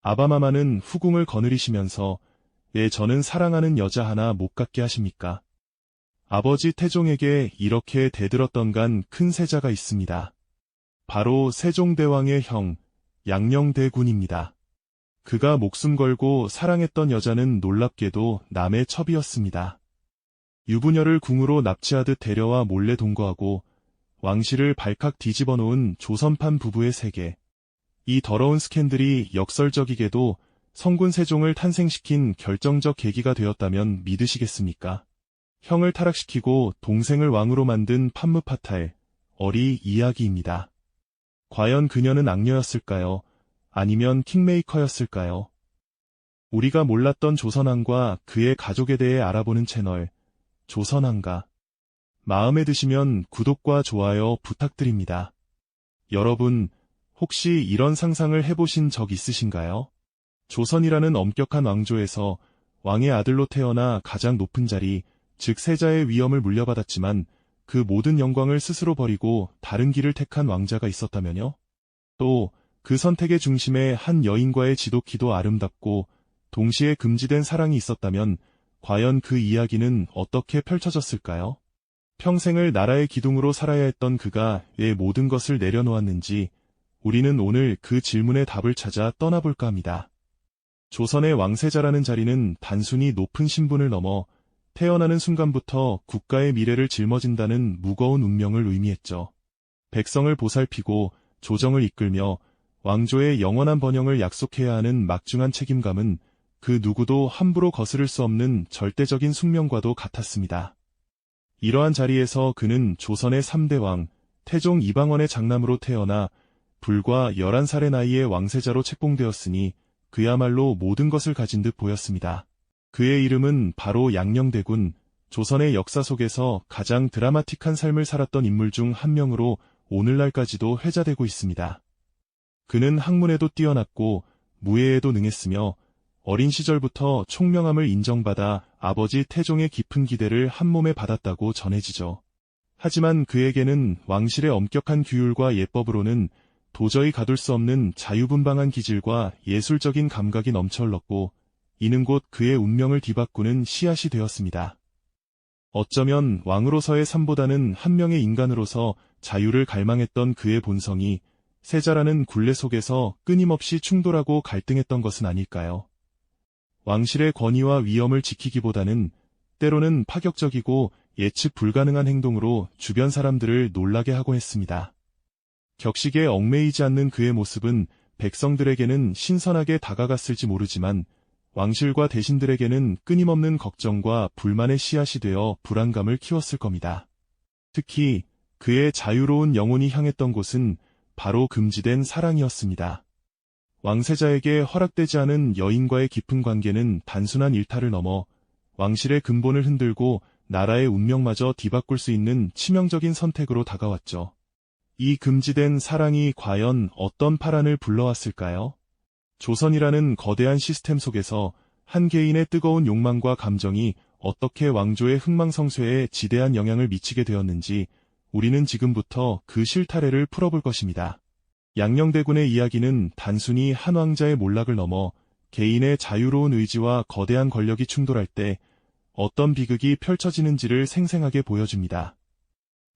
아바마마는 후궁을 거느리시면서 왜 저는 사랑하는 여자 하나 못 갖게 하십니까? 아버지 태종에게 이렇게 대들었던 간 큰 세자가 있습니다. 바로 세종대왕의 형, 양녕대군입니다. 그가 목숨 걸고 사랑했던 여자는 놀랍게도 남의 첩이었습니다. 유부녀를 궁으로 납치하듯 데려와 몰래 동거하고 왕실을 발칵 뒤집어 놓은 조선판 부부의 세계. 이 더러운 스캔들이 역설적이게도 성군 세종을 탄생시킨 결정적 계기가 되었다면 믿으시겠습니까? 형을 타락시키고 동생을 왕으로 만든 판무파탈, 어리 이야기입니다. 과연 그녀는 악녀였을까요? 아니면 킹메이커였을까요? 우리가 몰랐던 조선왕과 그의 가족에 대해 알아보는 채널, 조선왕가. 마음에 드시면 구독과 좋아요 부탁드립니다. 여러분, 혹시 이런 상상을 해보신 적 있으신가요? 조선이라는 엄격한 왕조에서 왕의 아들로 태어나 가장 높은 자리, 즉 세자의 위엄을 물려받았지만 그 모든 영광을 스스로 버리고 다른 길을 택한 왕자가 있었다면요? 또 그 선택의 중심에 한 여인과의 지독히도 아름답고 동시에 금지된 사랑이 있었다면 과연 그 이야기는 어떻게 펼쳐졌을까요? 평생을 나라의 기둥으로 살아야 했던 그가 왜 모든 것을 내려놓았는지 우리는 오늘 그 질문의 답을 찾아 떠나볼까 합니다. 조선의 왕세자라는 자리는 단순히 높은 신분을 넘어 태어나는 순간부터 국가의 미래를 짊어진다는 무거운 운명을 의미했죠. 백성을 보살피고 조정을 이끌며 왕조의 영원한 번영을 약속해야 하는 막중한 책임감은 그 누구도 함부로 거스를 수 없는 절대적인 숙명과도 같았습니다. 이러한 자리에서 그는 조선의 3대 왕, 태종 이방원의 장남으로 태어나 불과 11살의 나이에 왕세자로 책봉되었으니 그야말로 모든 것을 가진 듯 보였습니다. 그의 이름은 바로 양녕대군, 조선의 역사 속에서 가장 드라마틱한 삶을 살았던 인물 중 한 명으로 오늘날까지도 회자되고 있습니다. 그는 학문에도 뛰어났고 무예에도 능했으며 어린 시절부터 총명함을 인정받아 아버지 태종의 깊은 기대를 한몸에 받았다고 전해지죠. 하지만 그에게는 왕실의 엄격한 규율과 예법으로는 도저히 가둘 수 없는 자유분방한 기질과 예술적인 감각이 넘쳐 흘렀고 이는 곧 그의 운명을 뒤바꾸는 씨앗이 되었습니다. 어쩌면 왕으로서의 삶보다는 한 명의 인간으로서 자유를 갈망했던 그의 본성이 세자라는 굴레 속에서 끊임없이 충돌하고 갈등했던 것은 아닐까요? 왕실의 권위와 위엄을 지키기보다는 때로는 파격적이고 예측 불가능한 행동으로 주변 사람들을 놀라게 하고 했습니다. 격식에 얽매이지 않는 그의 모습은 백성들에게는 신선하게 다가갔을지 모르지만 왕실과 대신들에게는 끊임없는 걱정과 불만의 씨앗이 되어 불안감을 키웠을 겁니다. 특히 그의 자유로운 영혼이 향했던 곳은 바로 금지된 사랑이었습니다. 왕세자에게 허락되지 않은 여인과의 깊은 관계는 단순한 일탈을 넘어 왕실의 근본을 흔들고 나라의 운명마저 뒤바꿀 수 있는 치명적인 선택으로 다가왔죠. 이 금지된 사랑이 과연 어떤 파란을 불러왔을까요? 조선이라는 거대한 시스템 속에서 한 개인의 뜨거운 욕망과 감정이 어떻게 왕조의 흥망성쇠에 지대한 영향을 미치게 되었는지 우리는 지금부터 그 실타래를 풀어볼 것입니다. 양녕대군의 이야기는 단순히 한 왕자의 몰락을 넘어 개인의 자유로운 의지와 거대한 권력이 충돌할 때 어떤 비극이 펼쳐지는지를 생생하게 보여줍니다.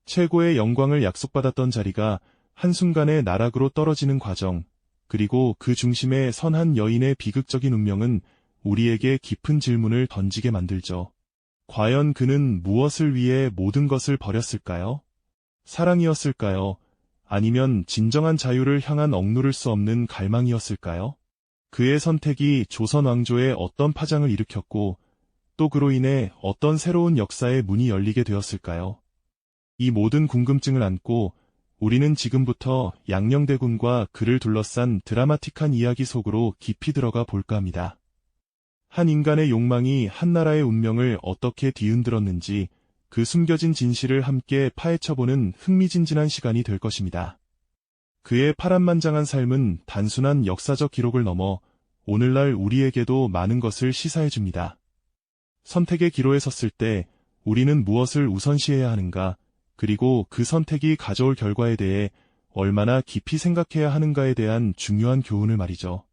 최고의 영광을 약속받았던 자리가 한순간에 나락으로 떨어지는 과정, 그리고 그 중심에 선 한 여인의 비극적인 운명은 우리에게 깊은 질문을 던지게 만들죠. 과연 그는 무엇을 위해 모든 것을 버렸을까요? 사랑이었을까요? 아니면 진정한 자유를 향한 억누를 수 없는 갈망이었을까요? 그의 선택이 조선 왕조에 어떤 파장을 일으켰고 또 그로 인해 어떤 새로운 역사의 문이 열리게 되었을까요? 이 모든 궁금증을 안고 우리는 지금부터 양녕대군과 그를 둘러싼 드라마틱한 이야기 속으로 깊이 들어가 볼까 합니다. 한 인간의 욕망이 한 나라의 운명을 어떻게 뒤흔들었는지 그 숨겨진 진실을 함께 파헤쳐보는 흥미진진한 시간이 될 것입니다. 그의 파란만장한 삶은 단순한 역사적 기록을 넘어 오늘날 우리에게도 많은 것을 시사해줍니다. 선택의 기로에 섰을 때 우리는 무엇을 우선시해야 하는가, 그리고 그 선택이 가져올 결과에 대해 얼마나 깊이 생각해야 하는가에 대한 중요한 교훈을 말이죠.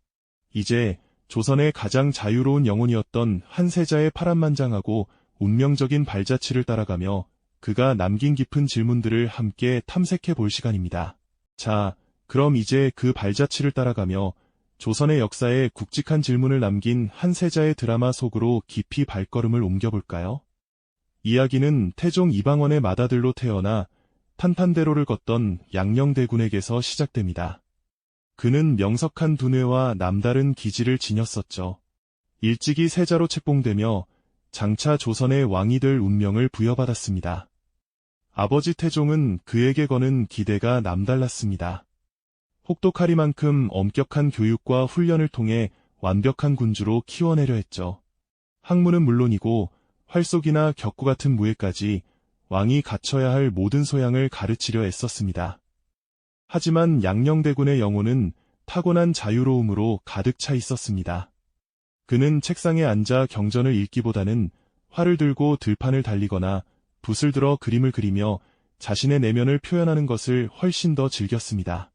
이제 조선의 가장 자유로운 영혼이었던 한세자의 파란만장하고 운명적인 발자취를 따라가며 그가 남긴 깊은 질문들을 함께 탐색해 볼 시간입니다. 자, 그럼 이제 그 발자취를 따라가며 조선의 역사에 굵직한 질문을 남긴 한세자의 드라마 속으로 깊이 발걸음을 옮겨볼까요? 이야기는 태종 이방원의 맏아들로 태어나 탄탄대로를 걷던 양녕대군에게서 시작됩니다. 그는 명석한 두뇌와 남다른 기질을 지녔었죠. 일찍이 세자로 책봉되며 장차 조선의 왕이 될 운명을 부여받았습니다. 아버지 태종은 그에게 거는 기대가 남달랐습니다. 혹독하리만큼 엄격한 교육과 훈련을 통해 완벽한 군주로 키워내려 했죠. 학문은 물론이고 활쏘기나 격구 같은 무예까지 왕이 갖춰야 할 모든 소양을 가르치려 애썼습니다. 하지만 양녕대군의 영혼은 타고난 자유로움으로 가득 차 있었습니다. 그는 책상에 앉아 경전을 읽기보다는 활을 들고 들판을 달리거나 붓을 들어 그림을 그리며 자신의 내면을 표현하는 것을 훨씬 더 즐겼습니다.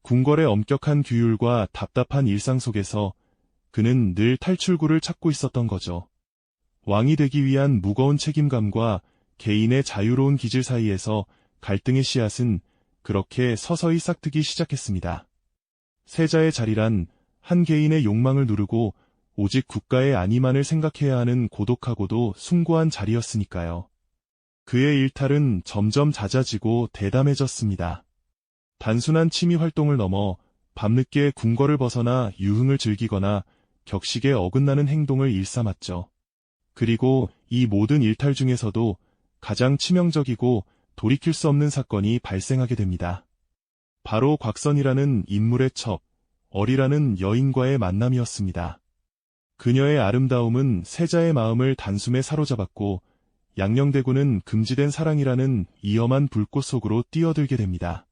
궁궐의 엄격한 규율과 답답한 일상 속에서 그는 늘 탈출구를 찾고 있었던 거죠. 왕이 되기 위한 무거운 책임감과 개인의 자유로운 기질 사이에서 갈등의 씨앗은 그렇게 서서히 싹트기 시작했습니다. 세자의 자리란 한 개인의 욕망을 누르고 오직 국가의 안위만을 생각해야 하는 고독하고도 숭고한 자리였으니까요. 그의 일탈은 점점 잦아지고 대담해졌습니다. 단순한 취미 활동을 넘어 밤늦게 궁궐을 벗어나 유흥을 즐기거나 격식에 어긋나는 행동을 일삼았죠. 그리고 이 모든 일탈 중에서도 가장 치명적이고 돌이킬 수 없는 사건이 발생하게 됩니다. 바로 곽선이라는 인물의 첩, 어리라는 여인과의 만남이었습니다. 그녀의 아름다움은 세자의 마음을 단숨에 사로잡았고 양녕대군은 금지된 사랑이라는 위험한 불꽃 속으로 뛰어들게 됩니다.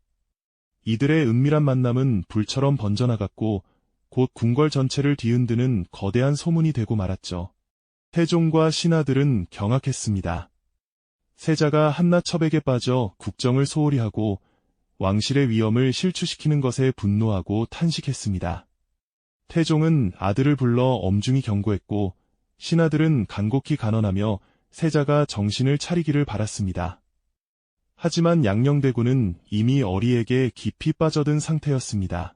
이들의 은밀한 만남은 불처럼 번져나갔고 곧 궁궐 전체를 뒤흔드는 거대한 소문이 되고 말았죠. 태종과 신하들은 경악했습니다. 세자가 한낱 첩에게 빠져 국정을 소홀히 하고 왕실의 위엄을 실추시키는 것에 분노하고 탄식했습니다. 태종은 아들을 불러 엄중히 경고했고 신하들은 간곡히 간언하며 세자가 정신을 차리기를 바랐습니다. 하지만 양녕대군은 이미 어리에게 깊이 빠져든 상태였습니다.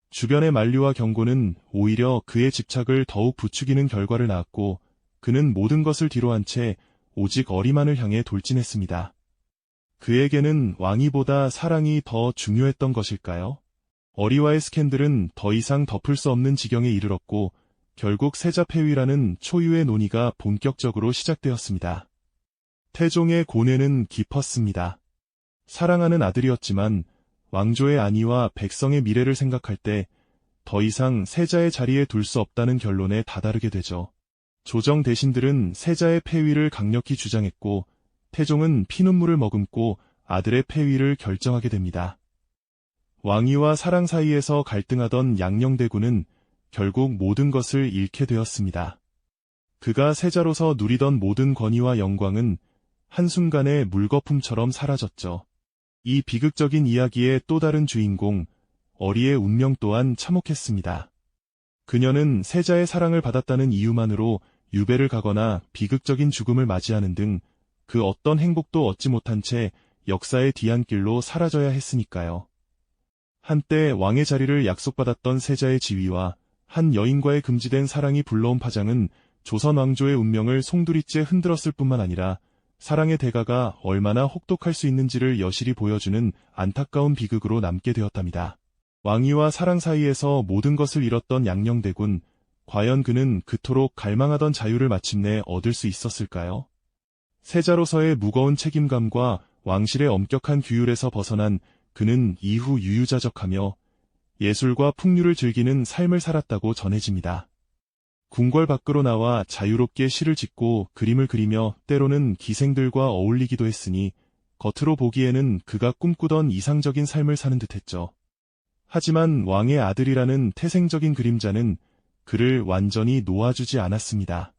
주변의 만류와 경고는 오히려 그의 집착을 더욱 부추기는 결과를 낳았고 그는 모든 것을 뒤로한 채 오직 어리만을 향해 돌진했습니다. 그에게는 왕위보다 사랑이 더 중요했던 것일까요? 어리와의 스캔들은 더 이상 덮을 수 없는 지경에 이르렀고 결국 세자 폐위라는 초유의 논의가 본격적으로 시작되었습니다. 태종의 고뇌는 깊었습니다. 사랑하는 아들이었지만 왕조의 안위와 백성의 미래를 생각할 때 더 이상 세자의 자리에 둘 수 없다는 결론에 다다르게 되죠. 조정 대신들은 세자의 폐위를 강력히 주장했고 태종은 피눈물을 머금고 아들의 폐위를 결정하게 됩니다. 왕위와 사랑 사이에서 갈등하던 양녕대군은 결국 모든 것을 잃게 되었습니다. 그가 세자로서 누리던 모든 권위와 영광은 한순간에 물거품처럼 사라졌죠. 이 비극적인 이야기의 또 다른 주인공, 어리의 운명 또한 참혹했습니다. 그녀는 세자의 사랑을 받았다는 이유만으로 유배를 가거나 비극적인 죽음을 맞이하는 등 그 어떤 행복도 얻지 못한 채 역사의 뒤안길로 사라져야 했으니까요. 한때 왕의 자리를 약속받았던 세자의 지위와 한 여인과의 금지된 사랑이 불러온 파장은 조선 왕조의 운명을 송두리째 흔들었을 뿐만 아니라 사랑의 대가가 얼마나 혹독할 수 있는지를 여실히 보여주는 안타까운 비극으로 남게 되었답니다. 왕위와 사랑 사이에서 모든 것을 잃었던 양녕대군, 과연 그는 그토록 갈망하던 자유를 마침내 얻을 수 있었을까요? 세자로서의 무거운 책임감과 왕실의 엄격한 규율에서 벗어난 그는 이후 유유자적하며 예술과 풍류를 즐기는 삶을 살았다고 전해집니다. 궁궐 밖으로 나와 자유롭게 시를 짓고 그림을 그리며 때로는 기생들과 어울리기도 했으니 겉으로 보기에는 그가 꿈꾸던 이상적인 삶을 사는 듯했죠. 하지만 왕의 아들이라는 태생적인 그림자는 그를 완전히 놓아주지 않았습니다.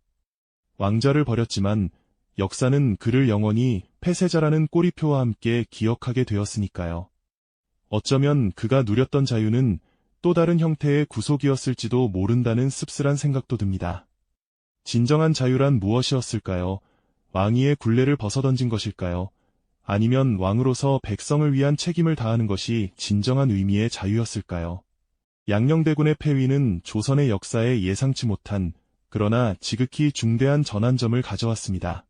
왕자를 버렸지만 역사는 그를 영원히 폐세자라는 꼬리표와 함께 기억하게 되었으니까요. 어쩌면 그가 누렸던 자유는 또 다른 형태의 구속이었을지도 모른다는 씁쓸한 생각도 듭니다. 진정한 자유란 무엇이었을까요? 왕위의 굴레를 벗어던진 것일까요? 아니면 왕으로서 백성을 위한 책임을 다하는 것이 진정한 의미의 자유였을까요? 양녕대군의 폐위는 조선의 역사에 예상치 못한, 그러나 지극히 중대한 전환점을 가져왔습니다.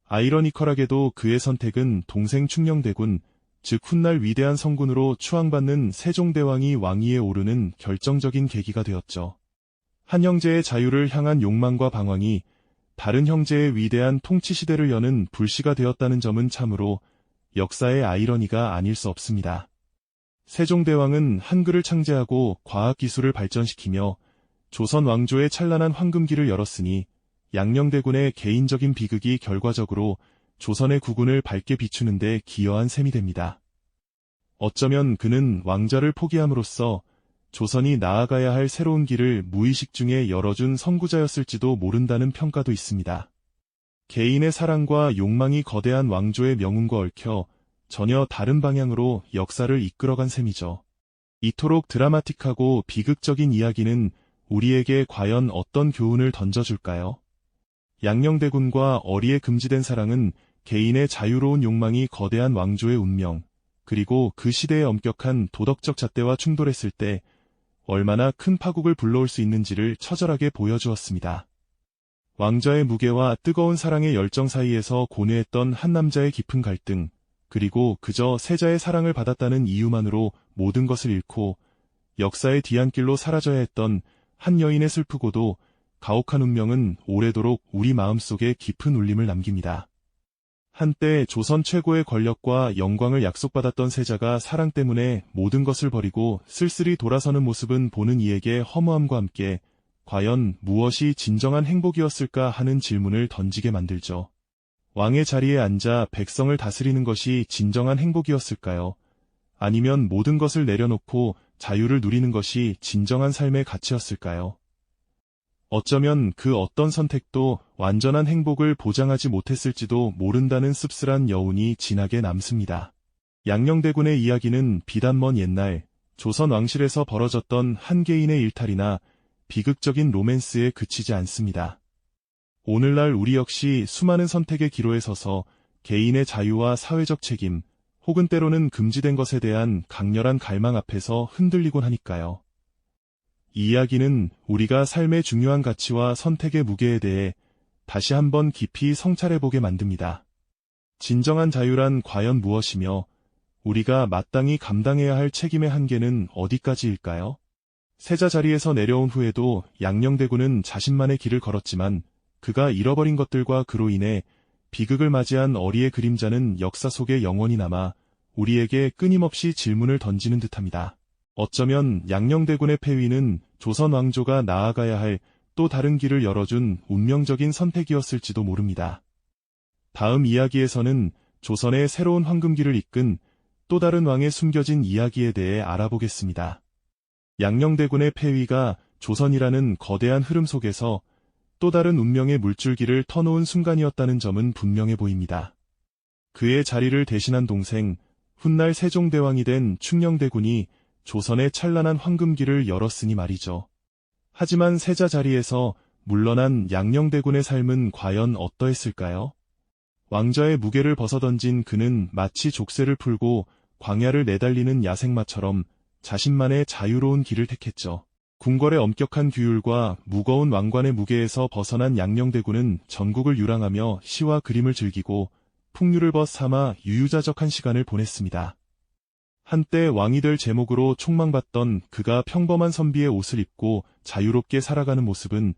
아이러니컬하게도 그의 선택은 동생 충녕대군, 즉 훗날 위대한 성군으로 추앙받는 세종대왕이 왕위에 오르는 결정적인 계기가 되었죠. 한 형제의 자유를 향한 욕망과 방황이 다른 형제의 위대한 통치 시대를 여는 불씨가 되었다는 점은 참으로 역사의 아이러니가 아닐 수 없습니다. 세종대왕은 한글을 창제하고 과학기술을 발전시키며 조선 왕조의 찬란한 황금기를 열었으니 양녕대군의 개인적인 비극이 결과적으로 조선의 국운을 밝게 비추는 데 기여한 셈이 됩니다. 어쩌면 그는 왕자를 포기함으로써 조선이 나아가야 할 새로운 길을 무의식 중에 열어준 선구자였을지도 모른다는 평가도 있습니다. 개인의 사랑과 욕망이 거대한 왕조의 명운과 얽혀 전혀 다른 방향으로 역사를 이끌어간 셈이죠. 이토록 드라마틱하고 비극적인 이야기는 우리에게 과연 어떤 교훈을 던져줄까요? 양녕대군과 어리에 금지된 사랑은 개인의 자유로운 욕망이 거대한 왕조의 운명, 그리고 그 시대의 엄격한 도덕적 잣대와 충돌했을 때 얼마나 큰 파국을 불러올 수 있는지를 처절하게 보여주었습니다. 왕자의 무게와 뜨거운 사랑의 열정 사이에서 고뇌했던 한 남자의 깊은 갈등, 그리고 그저 세자의 사랑을 받았다는 이유만으로 모든 것을 잃고 역사의 뒤안길로 사라져야 했던 한 여인의 슬프고도 가혹한 운명은 오래도록 우리 마음속에 깊은 울림을 남깁니다. 한때 조선 최고의 권력과 영광을 약속받았던 세자가 사랑 때문에 모든 것을 버리고 쓸쓸히 돌아서는 모습은 보는 이에게 허무함과 함께 과연 무엇이 진정한 행복이었을까 하는 질문을 던지게 만들죠. 왕의 자리에 앉아 백성을 다스리는 것이 진정한 행복이었을까요? 아니면 모든 것을 내려놓고 자유를 누리는 것이 진정한 삶의 가치였을까요? 어쩌면 그 어떤 선택도 완전한 행복을 보장하지 못했을지도 모른다는 씁쓸한 여운이 진하게 남습니다. 양녕대군의 이야기는 비단 먼 옛날 조선 왕실에서 벌어졌던 한 개인의 일탈이나 비극적인 로맨스에 그치지 않습니다. 오늘날 우리 역시 수많은 선택의 기로에 서서 개인의 자유와 사회적 책임, 혹은 때로는 금지된 것에 대한 강렬한 갈망 앞에서 흔들리곤 하니까요. 이 이야기는 우리가 삶의 중요한 가치와 선택의 무게에 대해 다시 한번 깊이 성찰해보게 만듭니다. 진정한 자유란 과연 무엇이며 우리가 마땅히 감당해야 할 책임의 한계는 어디까지일까요? 세자 자리에서 내려온 후에도 양녕대군은 자신만의 길을 걸었지만 그가 잃어버린 것들과 그로 인해 비극을 맞이한 어리의 그림자는 역사 속에 영원히 남아 우리에게 끊임없이 질문을 던지는 듯합니다. 어쩌면 양녕대군의 폐위는 조선 왕조가 나아가야 할 또 다른 길을 열어준 운명적인 선택이었을지도 모릅니다. 다음 이야기에서는 조선의 새로운 황금기를 이끈 또 다른 왕의 숨겨진 이야기에 대해 알아보겠습니다. 양녕대군의 폐위가 조선이라는 거대한 흐름 속에서 또 다른 운명의 물줄기를 터놓은 순간이었다는 점은 분명해 보입니다. 그의 자리를 대신한 동생, 훗날 세종대왕이 된 충녕대군이 조선의 찬란한 황금기를 열었으니 말이죠. 하지만 세자 자리에서 물러난 양녕대군의 삶은 과연 어떠했을까요? 왕좌의 무게를 벗어던진 그는 마치 족쇄를 풀고 광야를 내달리는 야생마처럼 자신만의 자유로운 길을 택했죠. 궁궐의 엄격한 규율과 무거운 왕관의 무게에서 벗어난 양녕대군은 전국을 유랑하며 시와 그림을 즐기고 풍류를 벗삼아 유유자적한 시간을 보냈습니다. 한때 왕이 될 제목으로 촉망받던 그가 평범한 선비의 옷을 입고 자유롭게 살아가는 모습은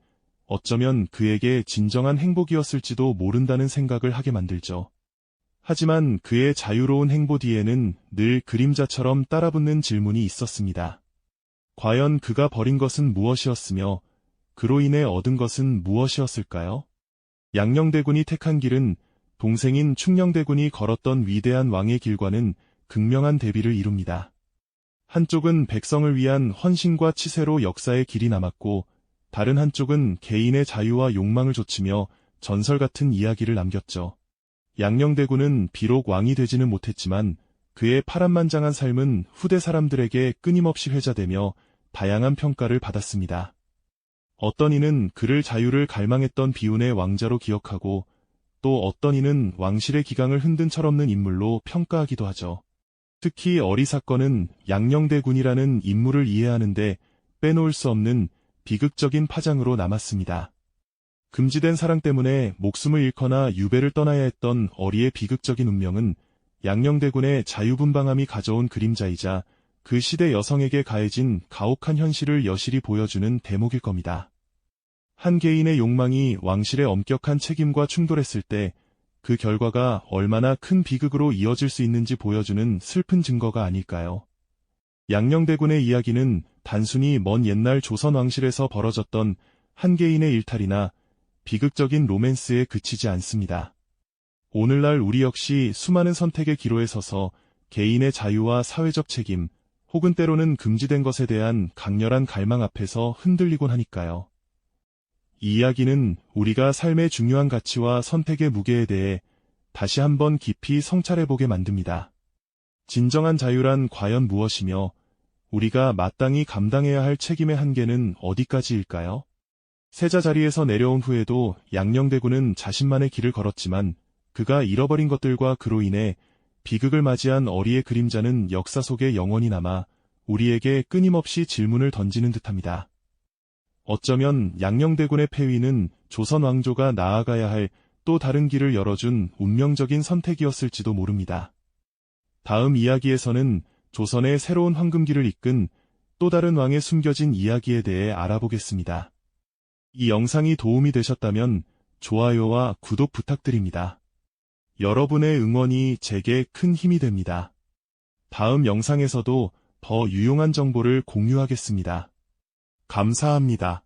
어쩌면 그에게 진정한 행복이었을지도 모른다는 생각을 하게 만들죠. 하지만 그의 자유로운 행보 뒤에는 늘 그림자처럼 따라붙는 질문이 있었습니다. 과연 그가 버린 것은 무엇이었으며 그로 인해 얻은 것은 무엇이었을까요? 양녕대군이 택한 길은 동생인 충녕대군이 걸었던 위대한 왕의 길과는 극명한 대비를 이룹니다. 한쪽은 백성을 위한 헌신과 치세로 역사의 길이 남았고 다른 한쪽은 개인의 자유와 욕망을 좇으며 전설 같은 이야기를 남겼죠. 양녕대군은 비록 왕이 되지는 못했지만 그의 파란만장한 삶은 후대 사람들에게 끊임없이 회자되며 다양한 평가를 받았습니다. 어떤 이는 그를 자유를 갈망했던 비운의 왕자로 기억하고 또 어떤 이는 왕실의 기강을 흔든 철없는 인물로 평가하기도 하죠. 특히 어리사건은 양녕대군이라는 인물을 이해하는데 빼놓을 수 없는 비극적인 파장으로 남았습니다. 금지된 사랑 때문에 목숨을 잃거나 유배를 떠나야 했던 어리의 비극적인 운명은 양녕대군의 자유분방함이 가져온 그림자이자 그 시대 여성에게 가해진 가혹한 현실을 여실히 보여주는 대목일 겁니다. 한 개인의 욕망이 왕실의 엄격한 책임과 충돌했을 때 그 결과가 얼마나 큰 비극으로 이어질 수 있는지 보여주는 슬픈 증거가 아닐까요? 양녕대군의 이야기는 단순히 먼 옛날 조선 왕실에서 벌어졌던 한 개인의 일탈이나 비극적인 로맨스에 그치지 않습니다. 오늘날 우리 역시 수많은 선택의 기로에 서서 개인의 자유와 사회적 책임, 혹은 때로는 금지된 것에 대한 강렬한 갈망 앞에서 흔들리곤 하니까요. 이 이야기는 우리가 삶의 중요한 가치와 선택의 무게에 대해 다시 한번 깊이 성찰해보게 만듭니다. 진정한 자유란 과연 무엇이며 우리가 마땅히 감당해야 할 책임의 한계는 어디까지일까요? 세자 자리에서 내려온 후에도 양녕대군은 자신만의 길을 걸었지만 그가 잃어버린 것들과 그로 인해 비극을 맞이한 어리의 그림자는 역사 속에 영원히 남아 우리에게 끊임없이 질문을 던지는 듯합니다. 어쩌면 양녕대군의 폐위는 조선 왕조가 나아가야 할 또 다른 길을 열어준 운명적인 선택이었을지도 모릅니다. 다음 이야기에서는 조선의 새로운 황금기를 이끈 또 다른 왕의 숨겨진 이야기에 대해 알아보겠습니다. 이 영상이 도움이 되셨다면 좋아요와 구독 부탁드립니다. 여러분의 응원이 제게 큰 힘이 됩니다. 다음 영상에서도 더 유용한 정보를 공유하겠습니다. 감사합니다.